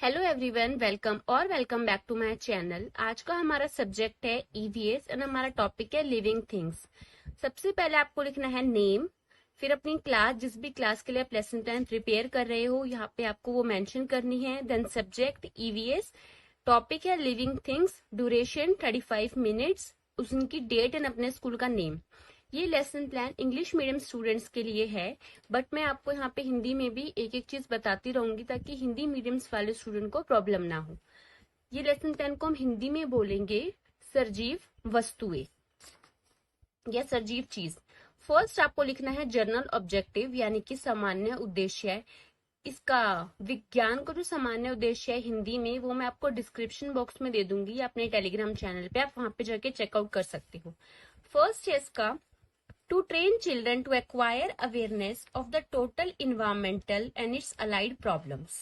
Hello everyone, welcome back to my channel. आज का हमारा सब्जेक्ट है ईवीएस एंड हमारा टॉपिक है लिविंग थिंग्स। सबसे पहले आपको लिखना है नेम, फिर अपनी क्लास, जिस भी क्लास के लिए आप लेसन प्लान प्रिपेयर कर रहे हो यहाँ पे आपको वो मेंशन करनी है। देन सब्जेक्ट ईवीएस, टॉपिक है लिविंग थिंग्स, ड्यूरेशन 35 मिनट्स, उनकी डेट एंड अपने स्कूल का नेम। ये lesson plan English medium students के लिए है, बट मैं आपको यहाँ पे हिंदी में भी एक एक चीज बताती रहूंगी ताकि हिंदी मीडियम्स वाले स्टूडेंट को प्रॉब्लम ना हो। ये लेसन प्लान को हम हिंदी में बोलेंगे सजीव वस्तुएं या सजीव चीज। फर्स्ट आपको लिखना है जर्नल ऑब्जेक्टिव यानी कि सामान्य उद्देश्य है। इसका विज्ञान का जो सामान्य उद्देश्य है हिंदी में वो मैं आपको डिस्क्रिप्शन बॉक्स में दे दूंगी अपने टेलीग्राम चैनल पे, आप वहां पे जाके चेकआउट कर सकते हो। फर्स्ट है इसका to train children to acquire awareness of the total environmental and its allied problems.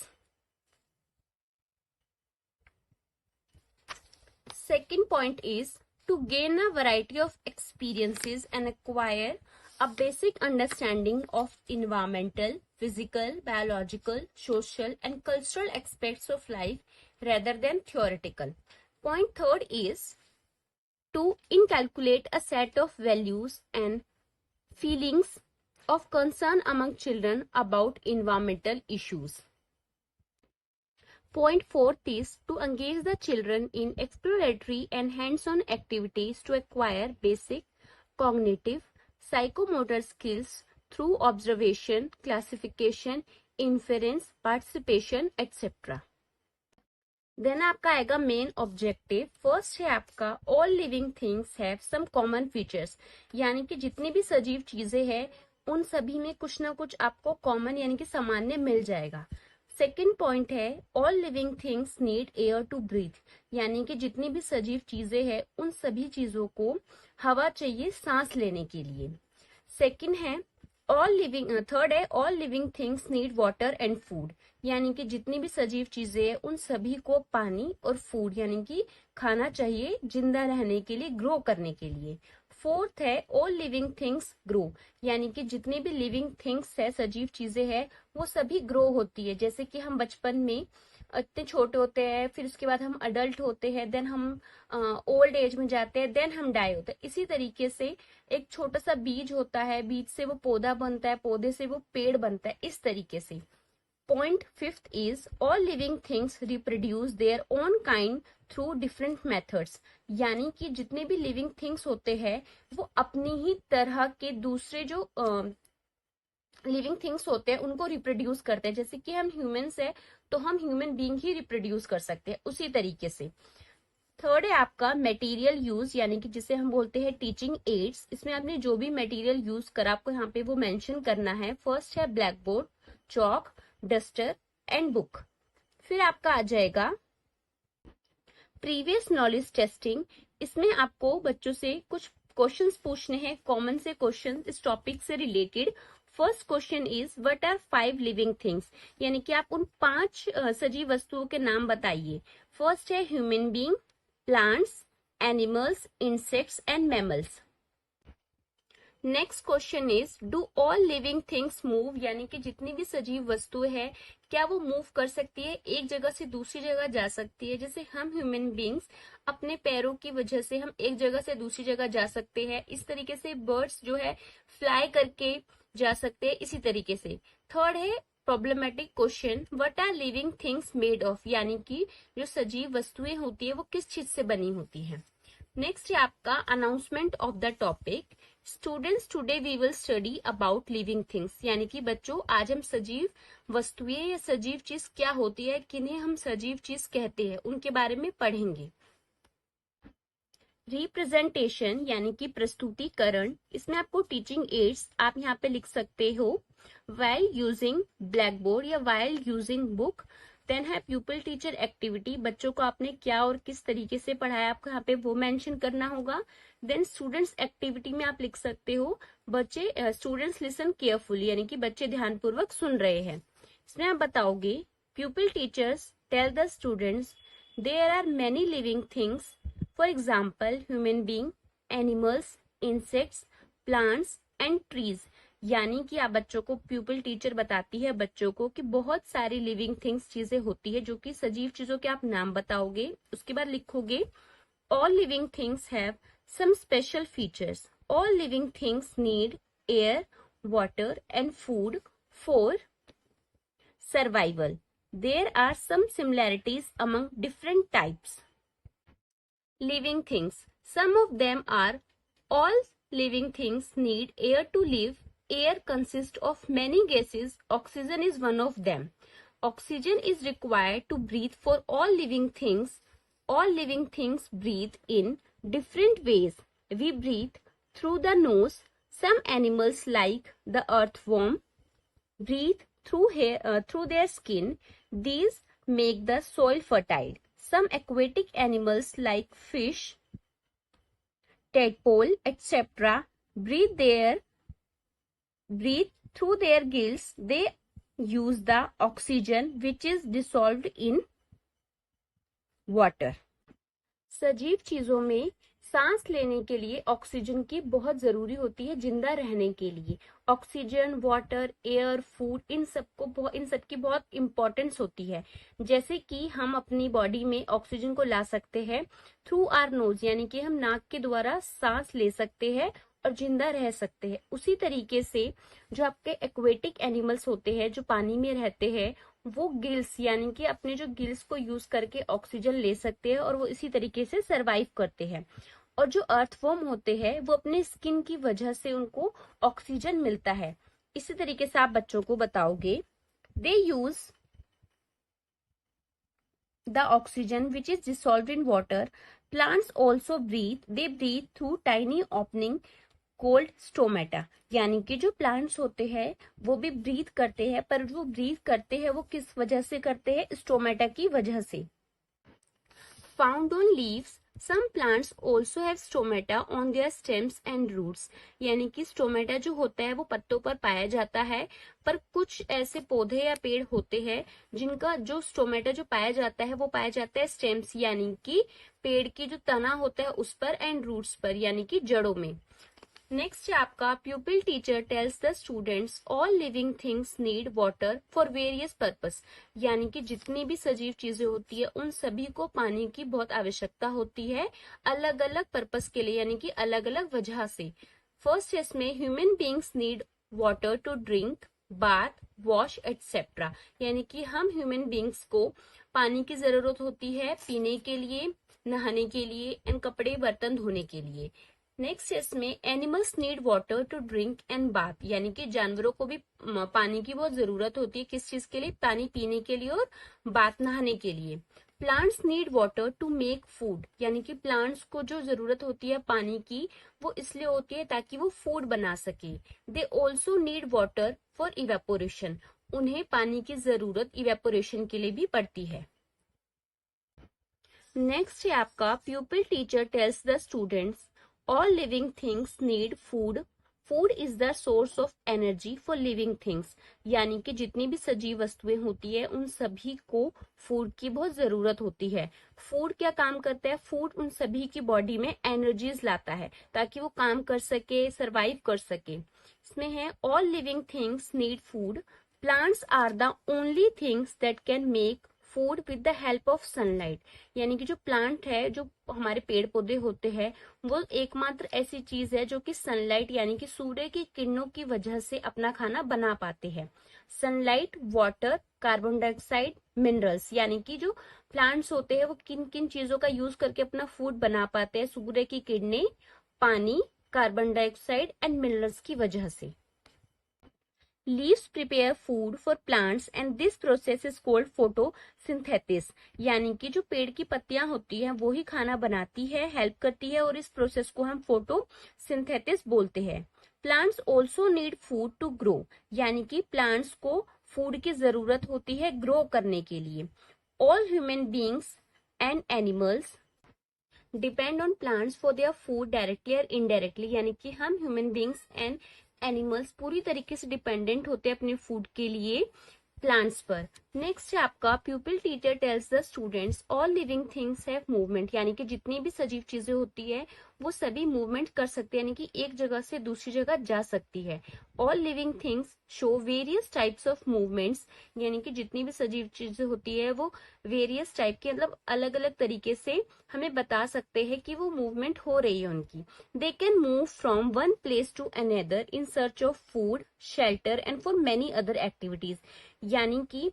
Second point is to gain a variety of experiences and acquire a basic understanding of environmental, physical, biological, social and cultural aspects of life rather than theoretical. Point third is to inculcate a set of values and feelings of concern among children about environmental issues. Point fourth is to engage the children in exploratory and hands-on activities to acquire basic cognitive, psychomotor skills through observation, classification, inference, participation, etc. Then आपका आएगा main objective. First है आपका all living things have some common features, यानी कि जितनी भी सजीव चीजें हैं उन सभी में कुछ ना कुछ आपको कॉमन यानी कि सामान्य मिल जाएगा। सेकंड पॉइंट है all living things need air to breathe, यानी कि जितनी भी सजीव चीजें हैं उन सभी चीजों को हवा चाहिए सांस लेने के लिए। सेकंड है थर्ड है all living things need water and food, यानी कि जितनी भी सजीव चीजें हैं उन सभी को पानी और फूड यानी कि खाना चाहिए जिंदा रहने के लिए, ग्रो करने के लिए। फोर्थ है ऑल लिविंग थिंग्स ग्रो, यानी कि जितनी भी लिविंग थिंग्स है, सजीव चीजें हैं, वो सभी ग्रो होती है। जैसे कि हम बचपन में इतने छोटे होते हैं, फिर उसके बाद हम अडल्ट होते हैं, देन हम ओल्ड एज में जाते हैं, देन हम डाई होते हैं। इसी तरीके से एक छोटा सा बीज होता है, बीज से वो पौधा बनता है, पौधे से वो पेड़ बनता है, इस तरीके से। Point fifth is all living things reproduce their own kind through different methods, यानी कि जितने भी लिविंग थिंग्स होते हैं वो अपनी ही तरह के दूसरे जो लिविंग थिंग्स होते हैं उनको रिप्रोड्यूस करते हैं। जैसे कि हम ह्यूमंस है तो हम ह्यूमन बीइंग ही रिप्रोड्यूस कर सकते हैं, उसी तरीके से। थर्ड है आपका मटेरियल यूज, यानी कि जिसे हम बोलते हैं टीचिंग एड्स। इसमें आपने जो भी मटेरियल यूज करा आपको यहाँ पे वो मेंशन करना है। फर्स्ट है black board, chalk, duster and book. फिर आपका आ जाएगा प्रीवियस नॉलेज टेस्टिंग। इसमें आपको बच्चों से कुछ क्वेश्चंस पूछने हैं, कॉमन से क्वेश्चंस इस टॉपिक से related. First question is what are 5 living things, यानी कि आप उन 5 सजीव वस्तुओं के नाम बताइए। फर्स्ट है human being, plants, animals, insects and mammals. Next question is do all living things move, यानी कि जितनी भी सजीव वस्तुएं हैं क्या वो मूव कर सकती है, एक जगह से दूसरी जगह जा सकती है। जैसे हम ह्यूमन बींग्स अपने पैरों की वजह से हम एक जगह से दूसरी जगह जा सकते हैं, इस तरीके से बर्ड्स जो है फ्लाई करके जा सकते हैं, इसी तरीके से। थर्ड है problematic question what are living things made of, यानी कि जो सजीव वस्तुएं होती है वो किस चीज से बनी होती है। नेक्स्ट है आपका announcement of the topic. Students today we will study about living things, यानी कि बच्चों आज हम सजीव वस्तुएं या सजीव चीज क्या होती है, किन्हें हम सजीव चीज कहते हैं, उनके बारे में पढ़ेंगे। रिप्रेजेंटेशन यानी कि प्रस्तुतिकरण, इसमें आपको टीचिंग एड्स आप यहाँ पे लिख सकते हो while यूजिंग ब्लैक बोर्ड या while यूजिंग बुक। देन है प्यूपल टीचर एक्टिविटी, बच्चों को आपने क्या और किस तरीके से पढ़ाया आपको यहाँ पे वो मेंशन करना होगा। देन स्टूडेंट्स एक्टिविटी में आप लिख सकते हो बच्चे स्टूडेंट्स लिसन केयरफुली, यानी कि बच्चे ध्यानपूर्वक सुन रहे हैं। इसमें आप बताओगे pupil teachers tell the students there are many living things, for example human being, animals, insects, plants and trees, यानी कि आप बच्चों को, प्यूपिल टीचर बताती है बच्चों को कि बहुत सारी लिविंग थिंग्स चीजें होती है जो कि सजीव चीजों के आप नाम बताओगे, उसके बाद लिखोगे all living things have some special features. All living things need air, water and food for survival. There are some similarities among different types. Living things. Some of them are: all living things need air to live. Air consists of many gases. Oxygen is one of them. Oxygen is required to breathe for all living things. All living things breathe in different ways. We breathe through the nose. Some animals like the earthworm breathe through their skin. These make the soil fertile. Some aquatic animals like fish, tadpole, etc. breathe through their gills. They use the oxygen which is dissolved in water. सजीव चीजों में सांस लेने के लिए oxygen की बहुत जरूरी होती है जिंदा रहने के लिए. ऑक्सीजन, वाटर, एयर, फूड, इन सबकी बहुत इंपॉर्टेंस होती है. जैसे कि हम अपनी बॉडी में ऑक्सीजन को ला सकते हैं थ्रू आवर नोज, यानी कि हम नाक के द्वारा सांस ले सकते हैं और जिंदा रह सकते हैं. उसी तरीके से जो आपके एक्वेटिक एनिमल्स होते हैं जो पानी में रहते हैं, वो गिल्स यानी कि अपने जो गिल्स को यूज करके ऑक्सीजन ले सकते हैं और वो इसी तरीके से सरवाइव करते हैं. और जो अर्थवर्म होते हैं वो अपने स्किन की वजह से उनको ऑक्सीजन मिलता है. इसी तरीके से आप बच्चों को बताओगे, they use the oxygen which is dissolved in water. Plants also breathe. They breathe through tiny opening called stomata. यानी कि जो प्लांट्स होते हैं वो भी ब्रीथ करते हैं, पर वो ब्रीथ करते हैं वो किस वजह से करते हैं? स्टोमेटा की वजह से. Found on leaves. Some plants also have stomata on their stems and roots. यानी कि स्टोमेटा जो होता है वो पत्तों पर पाया जाता है, पर कुछ ऐसे पौधे या पेड़ होते हैं जिनका जो स्टोमेटा जो पाया जाता है वो पाया जाता है स्टेम्स यानी कि पेड़ की जो तना होता है उस पर, एंड रूट्स पर यानी कि जड़ों में. नेक्स्ट है आपका, pupil teacher tells the students all living things need water for various purpose. यानी कि जितनी भी सजीव चीजें होती है उन सभी को पानी की बहुत आवश्यकता होती है अलग अलग पर्पस के लिए, यानी कि अलग अलग वजह से. फर्स्ट है इसमें, human beings need water to drink, bath, wash etcetera. यानी कि हम ह्यूमन बींग्स को पानी की जरूरत होती है पीने के लिए, नहाने के लिए एंड कपड़े बर्तन धोने के लिए. नेक्स्ट इसमें, animals need water to drink and bath. यानी कि जानवरों को भी पानी की बहुत जरूरत होती है. किस चीज के लिए? पानी पीने के लिए और बाथ नहाने के लिए. Plants need water to make food. यानी कि प्लांट्स को जो जरूरत होती है पानी की वो इसलिए होती है ताकि वो फूड बना सके. They also need water for evaporation. उन्हें पानी की जरूरत इवेपोरेशन के लिए भी पड़ती है. नेक्स्ट है आपका, pupil teacher tells the students all living things need food. Food is the source of energy for living things. यानी कि जितनी भी सजीव वस्तुएं होती है उन सभी को फूड की बहुत जरूरत होती है. फूड क्या काम करता है? फूड उन सभी की बॉडी में एनर्जीज लाता है ताकि वो काम कर सके, सरवाइव कर सके. इसमें है, all living things need food. Plants are the only things that can make food with the help of sunlight. यानी कि जो प्लांट है, जो हमारे पेड़ पौधे होते हैं, वो एकमात्र ऐसी चीज है जो कि सनलाइट यानी कि सूर्य की किरणों की वजह से अपना खाना बना पाते हैं. Sunlight, water, carbon dioxide, minerals. यानी कि जो प्लांट्स होते हैं वो किन किन चीजों का यूज करके अपना फूड बना पाते हैं? सूर्य की किरणें, पानी, कार्बन डाइऑक्साइड एंड मिनरल्स की वजह से. Leaves prepare food for plants and this process is called photosynthesis. यानी कि जो पेड़ की पत्तियां होती हैं वो ही खाना बनाती है, हेल्प करती है और इस प्रोसेस को हम फोटोसिंथेसिस बोलते हैं. Plants also need food to grow. यानी कि प्लांट्स को फूड की जरूरत होती है ग्रो करने के लिए. All human beings and animals depend on plants for their food directly और इनडायरेक्टली. यानी कि हम ह्यूमन बींग्स एंड एनिमल्स पूरी तरीके से डिपेंडेंट होते हैं अपने फूड के लिए प्लांट्स पर. नेक्स्ट है आपका pupil teacher tells the students all living things have movement, यानी कि जितनी भी सजीव चीजें होती है वो सभी मूवमेंट कर सकते हैं, यानी कि एक जगह से दूसरी जगह जा सकती है। All living things show various types of movements, यानी कि जितनी भी सजीव चीजें होती है वो वेरियस टाइप की, मतलब अलग अलग तरीके से हमें बता सकते हैं कि वो मूवमेंट हो रही है उनकी। They can move from one place to another in search of food, shelter and for many other activities, यानी कि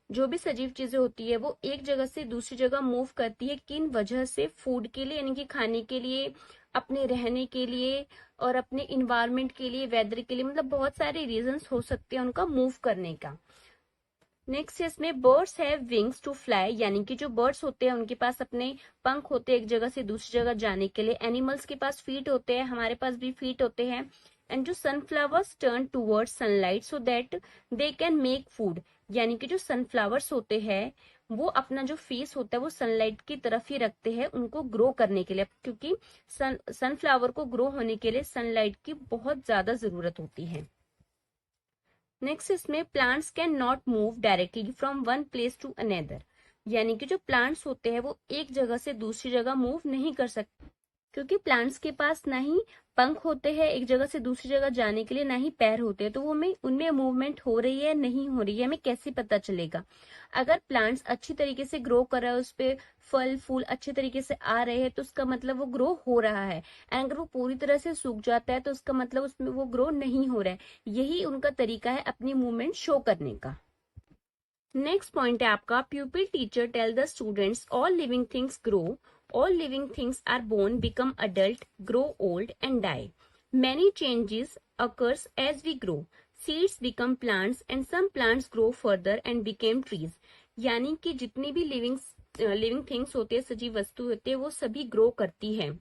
जो भी सजीव चीजें होती है वो एक जगह से दूसरी जगह मूव करती है, किन वजह से? फूड के लिए, यानी कि खाने के लिए, अपने रहने के लिए और अपने इन्वायरमेंट के लिए, वेदर के लिए, मतलब बहुत सारे रीजंस हो सकते हैं उनका मूव करने का। नेक्स्ट इसमें birds have wings to fly, यानी कि जो बर्ड्स होते हैं उनके पास अपने पंख होते हैं एक जगह से दूसरी जगह जाने के लिए। एनिमल्स के पास फीट होते हैं, हमारे पास भी फीट होते हैं। एंड जो sunflowers turn towards sunlight so that they can make food, यानी कि जो सनफ्लावर्स होते हैं वो अपना जो फेस होता है वो सनलाइट की तरफ ही रखते हैं उनको ग्रो करने के लिए, क्योंकि सनफ्लावर को ग्रो होने के लिए सनलाइट की बहुत ज्यादा जरूरत होती है। नेक्स्ट इसमें plants can not move directly from one place to another, यानी कि जो प्लांट्स होते हैं वो एक जगह से दूसरी जगह मूव नहीं कर सकते, क्योंकि प्लांट्स के पास ना ही पंख होते हैं एक जगह से दूसरी जगह जाने के लिए, ना ही पैर होते हैं, तो वो में उनमें मूवमेंट हो रही है नहीं हो रही है हमें कैसे पता चलेगा? अगर प्लांट्स अच्छी तरीके से ग्रो कर रहा है, उस पे फल फूल अच्छे तरीके से आ रहे हैं तो उसका मतलब वो ग्रो हो रहा है। एंड अगर वो पूरी तरह से सूख जाता है तो उसका मतलब उसमें वो ग्रो नहीं हो रहा है। यही उनका तरीका है अपनी मूवमेंट शो करने का। नेक्स्ट पॉइंट है आपका pupil teacher tell the students all living things grow, all living things are born, become adult, grow old and die. Many changes occurs as we grow. Seeds become plants and some plants grow further and became trees. यानी कि जितनी भी living things होते हैं, सजीव वस्तु होते हैं, वो सभी ग्रो करती है।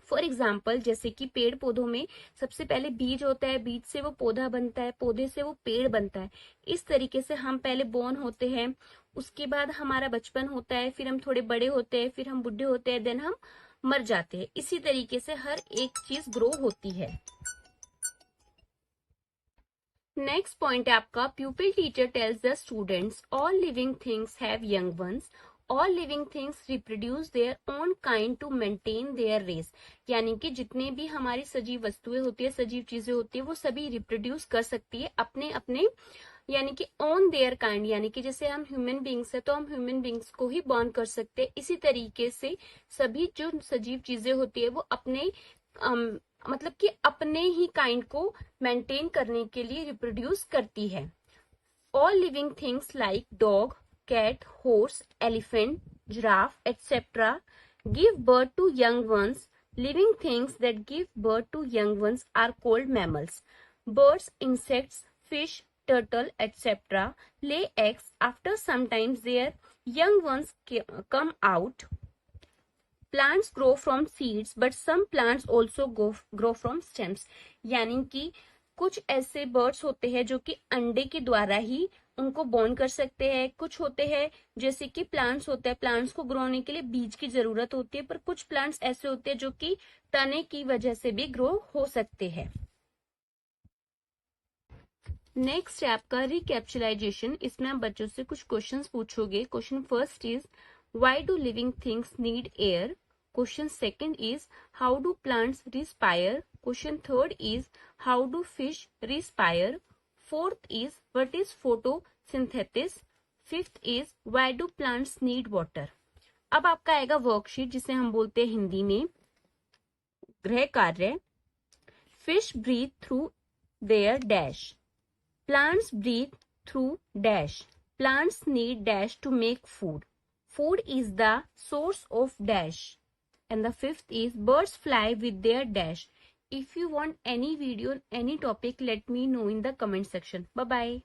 फॉर एग्जाम्पल जैसे कि पेड़ पौधों में सबसे पहले बीज होता है, बीज से वो पौधा बनता है, पौधे से वो पेड़ बनता है। इस तरीके से हम पहले बोर्न होते हैं, उसके बाद हमारा बचपन होता है, फिर हम थोड़े बड़े होते हैं, फिर हम बुढ़े होते हैं, देन हम मर जाते हैं। इसी तरीके से हर एक चीज ग्रो होती है। नेक्स्ट पॉइंट है आपका pupil teacher tells the students all living things have young ones, all living things reproduce their own kind to maintain their race, यानी कि जितने भी हमारी सजीव वस्तुएं होती है, सजीव चीजें होती है, वो सभी रिप्रोड्यूस कर सकती है अपने अपने, यानी कि ऑन देयर काइंड, यानी कि जैसे हम ह्यूमन बींग्स है तो हम ह्यूमन बींग्स को ही बॉर्न कर सकते हैं। इसी तरीके से सभी जो सजीव चीजें होती है वो अपने मतलब कि अपने ही काइंड को मेंटेन करने के लिए रिप्रोड्यूस करती है। All living things like dog, cat, horse, elephant, giraffe, etc. give birth to young ones. Living things that give birth to young ones are called mammals. Birds, insects, fish, turtle, etc. lay eggs. After sometimes their young ones come out. Plants grow from seeds, but some plants also grow from stems. यानी कि कुछ ऐसे birds होते हैं जो कि अंडे के द्वारा ही उनको बॉर्न कर सकते हैं। कुछ होते हैं जैसे कि प्लांट्स होते हैं, प्लांट्स को ग्रो होने के लिए बीज की जरूरत होती है, पर कुछ प्लांट्स ऐसे होते हैं जो कि तने की वजह से भी ग्रो हो सकते हैं। नेक्स्ट है आपका रिकैप्चुलाइजेशन। इसमें आप बच्चों से कुछ क्वेश्चंस पूछोगे। Question first is why do living things need air? Question second is how do plants respire? Question third is how do fish respire? Fourth is what is photosynthesis? Fifth is why do plants need water? अब आपका आएगा worksheet जिसे हम बोलते हैं हिंदी में गृह कार्य। Fish breathe through their dash, plants breathe through dash, plants need dash to make food, food is the source of dash, and the fifth is birds fly with their dash. If you want any video on any topic, let me know in the comment section. Bye bye.